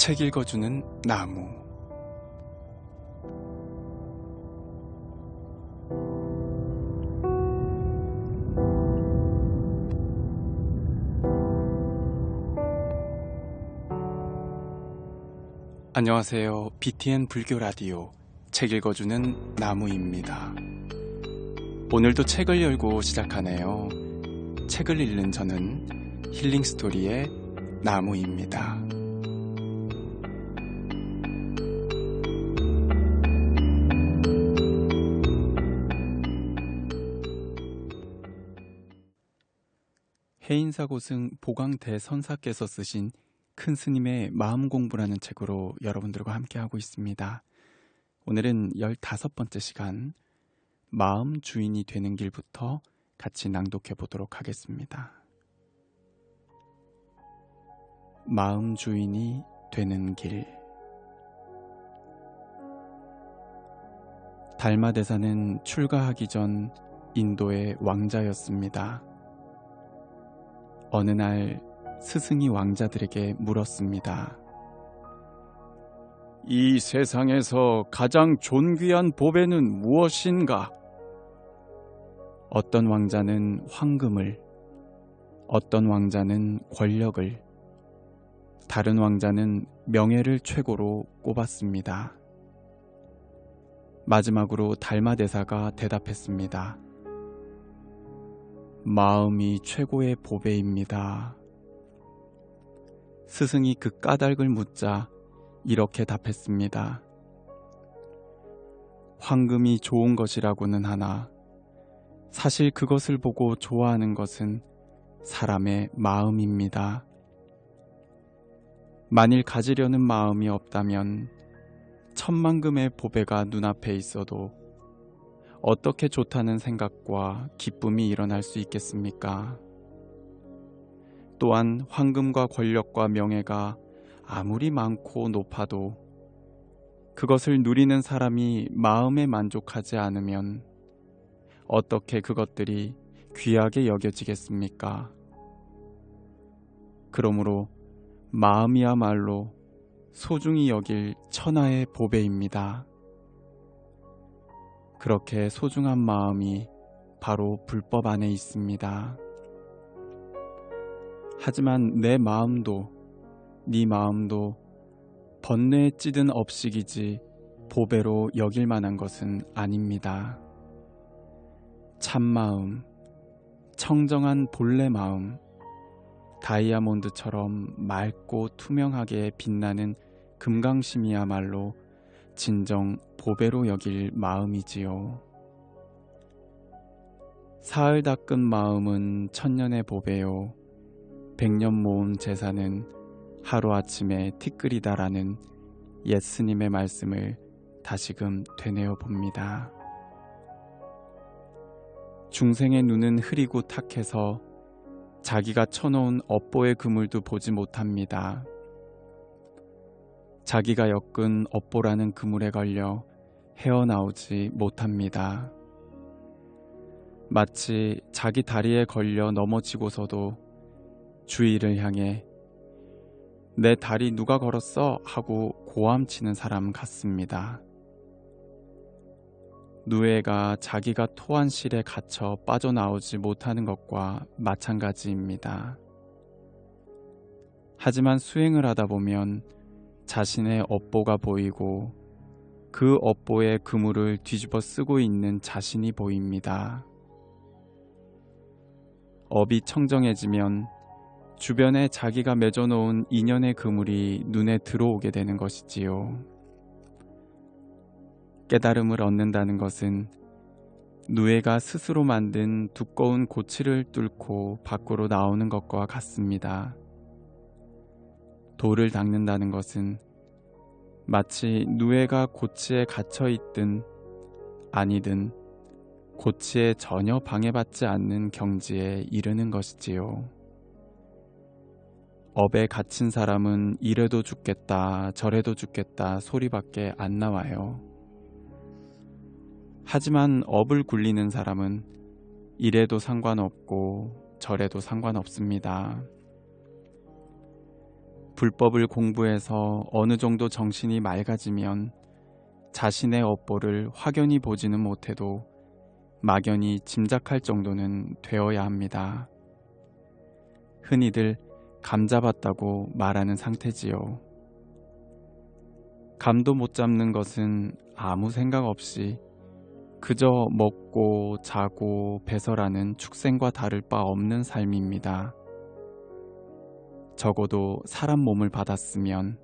책 읽어주는 나무. 안녕하세요. BTN 불교 라디오 책 읽어주는 나무입니다. 오늘도 책을 열고 시작하네요. 책을 읽는 저는 힐링 스토리의 나무입니다. 해인사고승 보광대선사께서 쓰신 큰 스님의 마음공부라는 책으로 여러분들과 함께하고 있습니다. 오늘은 15번째 시간 마음 주인이 되는 길부터 같이 낭독해 보도록 하겠습니다. 마음 주인이 되는 길. 달마대사는 출가하기 전 인도의 왕자였습니다. 어느 날 스승이 왕자들에게 물었습니다. 이 세상에서 가장 존귀한 보배는 무엇인가? 어떤 왕자는 황금을, 어떤 왕자는 권력을, 다른 왕자는 명예를 최고로 꼽았습니다. 마지막으로 달마대사가 대답했습니다. 마음이 최고의 보배입니다. 스승이 그 까닭을 묻자 이렇게 답했습니다. 황금이 좋은 것이라고는 하나 사실 그것을 보고 좋아하는 것은 사람의 마음입니다. 만일 가지려는 마음이 없다면 천만금의 보배가 눈앞에 있어도 어떻게 좋다는 생각과 기쁨이 일어날 수 있겠습니까? 또한 황금과 권력과 명예가 아무리 많고 높아도 그것을 누리는 사람이 마음에 만족하지 않으면 어떻게 그것들이 귀하게 여겨지겠습니까? 그러므로 마음이야말로 소중히 여길 천하의 보배입니다. 그렇게 소중한 마음이 바로 불법 안에 있습니다. 하지만 내 마음도 네 마음도 번뇌에 찌든 업식이지 보배로 여길 만한 것은 아닙니다. 참마음, 청정한 본래 마음, 다이아몬드처럼 맑고 투명하게 빛나는 금강심이야말로 진정 보배로 여길 마음이지요. 사흘 닦은 마음은 천년의 보배요. 100년 모은 재산은 하루아침에 티끌이다라는 옛 스님의 말씀을 다시금 되뇌어 봅니다. 중생의 눈은 흐리고 탁해서 자기가 쳐놓은 업보의 그물도 보지 못합니다. 자기가 엮은 업보라는 그물에 걸려 헤어나오지 못합니다. 마치 자기 다리에 걸려 넘어지고서도 주위를 향해 내 다리 누가 걸었어? 하고 고함치는 사람 같습니다. 누에가 자기가 토한 실에 갇혀 빠져나오지 못하는 것과 마찬가지입니다. 하지만 수행을 하다 보면 자신의 업보가 보이고 그 업보의 그물을 뒤집어 쓰고 있는 자신이 보입니다. 업이 청정해지면 주변에 자기가 맺어놓은 인연의 그물이 눈에 들어오게 되는 것이지요. 깨달음을 얻는다는 것은 누에가 스스로 만든 두꺼운 고치를 뚫고 밖으로 나오는 것과 같습니다. 돌을 닦는다는 것은 마치 누에가 고치에 갇혀 있든 아니든 고치에 전혀 방해받지 않는 경지에 이르는 것이지요. 업에 갇힌 사람은 이래도 죽겠다 저래도 죽겠다 소리밖에 안 나와요. 하지만 업을 굴리는 사람은 이래도 상관없고 저래도 상관없습니다. 불법을 공부해서 어느 정도 정신이 맑아지면 자신의 업보를 확연히 보지는 못해도 막연히 짐작할 정도는 되어야 합니다. 흔히들 감 잡았다고 말하는 상태지요. 감도 못 잡는 것은 아무 생각 없이 그저 먹고 자고 배설하는 축생과 다를 바 없는 삶입니다. 적어도 사람 몸을 받았으면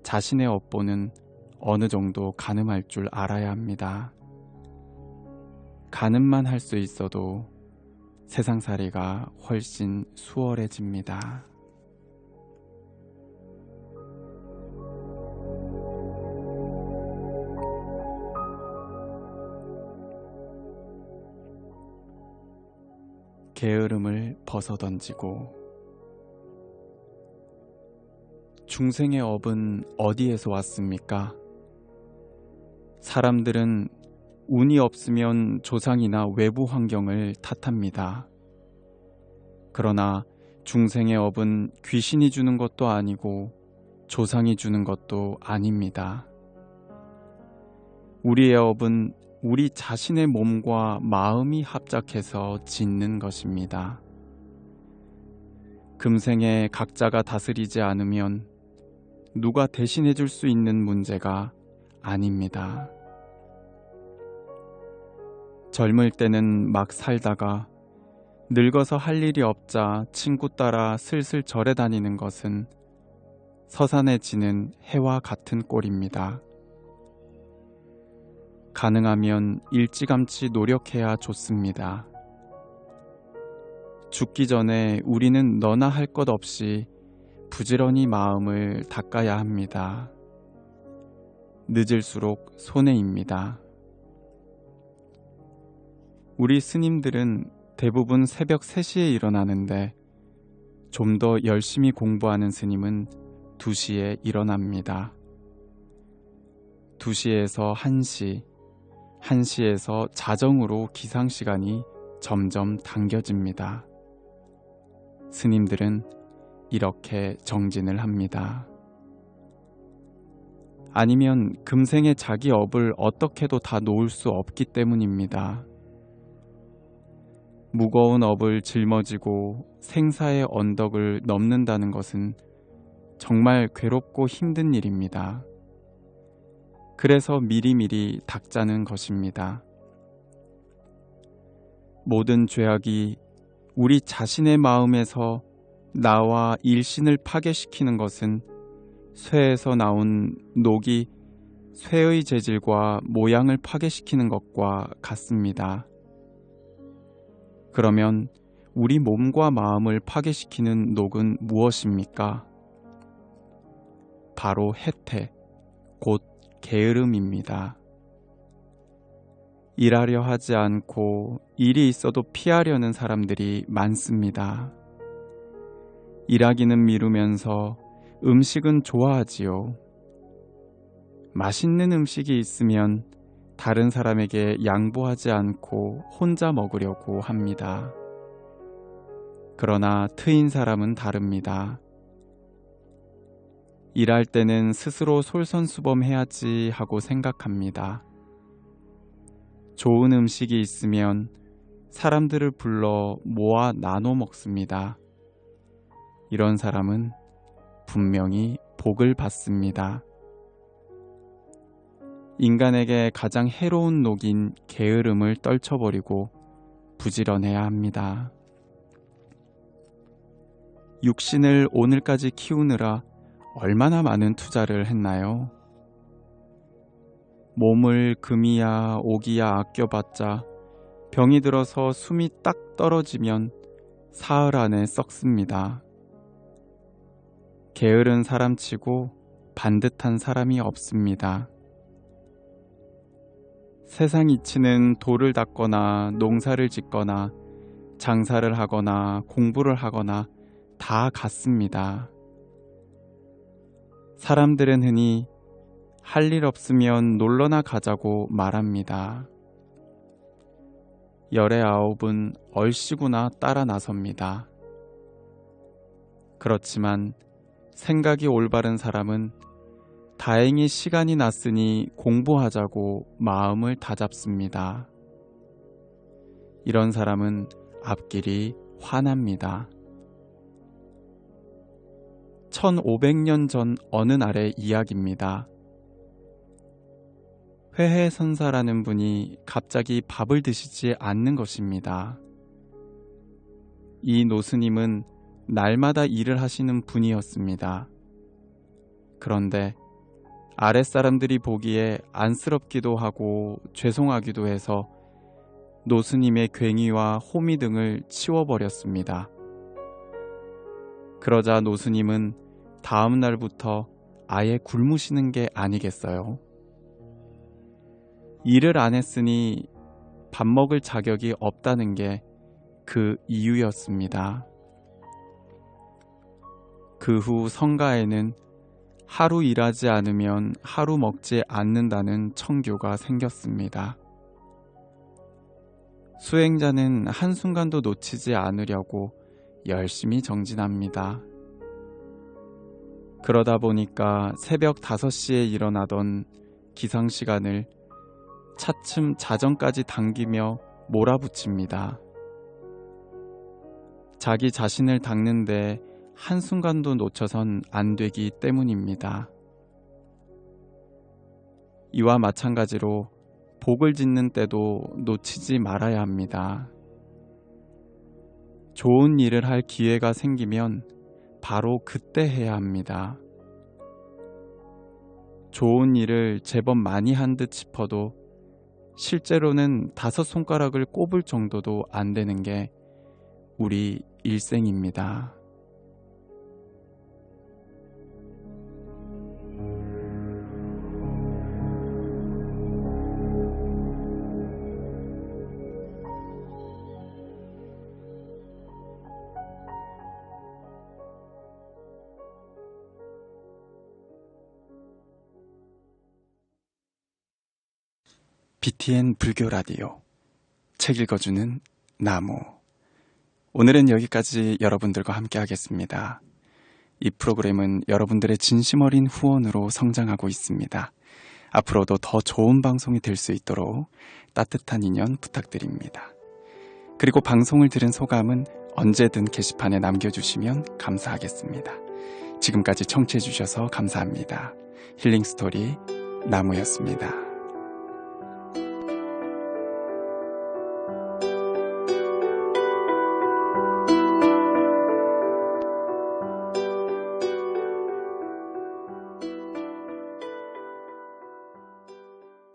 자신의 업보는 어느 정도 가늠할 줄 알아야 합니다. 가늠만 할 수 있어도 세상살이가 훨씬 수월해집니다. 게으름을 벗어던지고. 중생의 업은 어디에서 왔습니까? 사람들은 운이 없으면 조상이나 외부 환경을 탓합니다. 그러나 중생의 업은 귀신이 주는 것도 아니고 조상이 주는 것도 아닙니다. 우리의 업은 우리 자신의 몸과 마음이 합작해서 짓는 것입니다. 금생에 각자가 다스리지 않으면 누가 대신해 줄 수 있는 문제가 아닙니다. 젊을 때는 막 살다가 늙어서 할 일이 없자 친구 따라 슬슬 절에 다니는 것은 서산에 지는 해와 같은 꼴입니다. 가능하면 일찌감치 노력해야 좋습니다. 죽기 전에 우리는 너나 할 것 없이 부지런히 마음을 닦아야 합니다. 늦을수록 손해입니다. 우리 스님들은 대부분 새벽 3시에 일어나는데 좀 더 열심히 공부하는 스님은 2시에 일어납니다. 2시에서 1시, 1시에서 자정으로 기상시간이 점점 당겨집니다. 스님들은 이렇게 정진을 합니다. 아니면 금생에 자기 업을 어떻게도 다 놓을 수 없기 때문입니다. 무거운 업을 짊어지고 생사의 언덕을 넘는다는 것은 정말 괴롭고 힘든 일입니다. 그래서 미리미리 닦자는 것입니다. 모든 죄악이 우리 자신의 마음에서 나와 일신을 파괴시키는 것은 쇠에서 나온 녹이 쇠의 재질과 모양을 파괴시키는 것과 같습니다. 그러면 우리 몸과 마음을 파괴시키는 녹은 무엇입니까? 바로 해태, 곧 게으름입니다. 일하려 하지 않고 일이 있어도 피하려는 사람들이 많습니다. 일하기는 미루면서 음식은 좋아하지요. 맛있는 음식이 있으면 다른 사람에게 양보하지 않고 혼자 먹으려고 합니다. 그러나 트인 사람은 다릅니다. 일할 때는 스스로 솔선수범해야지 하고 생각합니다. 좋은 음식이 있으면 사람들을 불러 모아 나눠 먹습니다. 이런 사람은 분명히 복을 받습니다. 인간에게 가장 해로운 녹인 게으름을 떨쳐버리고 부지런해야 합니다. 육신을 오늘까지 키우느라 얼마나 많은 투자를 했나요? 몸을 금이야 옥이야 아껴봤자 병이 들어서 숨이 딱 떨어지면 사흘 안에 썩습니다. 게으른 사람치고 반듯한 사람이 없습니다. 세상 이치는 돌을 닦거나 농사를 짓거나 장사를 하거나 공부를 하거나 다 같습니다. 사람들은 흔히 할 일 없으면 놀러나 가자고 말합니다. 열의 아홉은 얼씨구나 따라 나섭니다. 그렇지만 생각이 올바른 사람은 다행히 시간이 났으니 공부하자고 마음을 다잡습니다. 이런 사람은 앞길이 환합니다. 1500년 전 어느 날의 이야기입니다. 회해선사라는 분이 갑자기 밥을 드시지 않는 것입니다. 이 노스님은 날마다 일을 하시는 분이었습니다. 그런데 아랫사람들이 보기에 안쓰럽기도 하고 죄송하기도 해서 노스님의 괭이와 호미 등을 치워버렸습니다. 그러자 노스님은 다음 날부터 아예 굶으시는 게 아니겠어요? 일을 안 했으니 밥 먹을 자격이 없다는 게 그 이유였습니다. 그 후 성가에는 하루 일하지 않으면 하루 먹지 않는다는 청교가 생겼습니다. 수행자는 한순간도 놓치지 않으려고 열심히 정진합니다. 그러다 보니까 새벽 5시에 일어나던 기상시간을 차츰 자정까지 당기며 몰아붙입니다. 자기 자신을 닦는데 한순간도 놓쳐선 안 되기 때문입니다. 이와 마찬가지로 복을 짓는 때도 놓치지 말아야 합니다. 좋은 일을 할 기회가 생기면 바로 그때 해야 합니다. 좋은 일을 제법 많이 한 듯 싶어도 실제로는 5손가락을 꼽을 정도도 안 되는 게 우리 일생입니다. BTN 불교 라디오 책 읽어주는 나무. 오늘은 여기까지 여러분들과 함께 하겠습니다. 이 프로그램은 여러분들의 진심 어린 후원으로 성장하고 있습니다. 앞으로도 더 좋은 방송이 될 수 있도록 따뜻한 인연 부탁드립니다. 그리고 방송을 들은 소감은 언제든 게시판에 남겨주시면 감사하겠습니다. 지금까지 청취해주셔서 감사합니다. 힐링스토리 나무였습니다.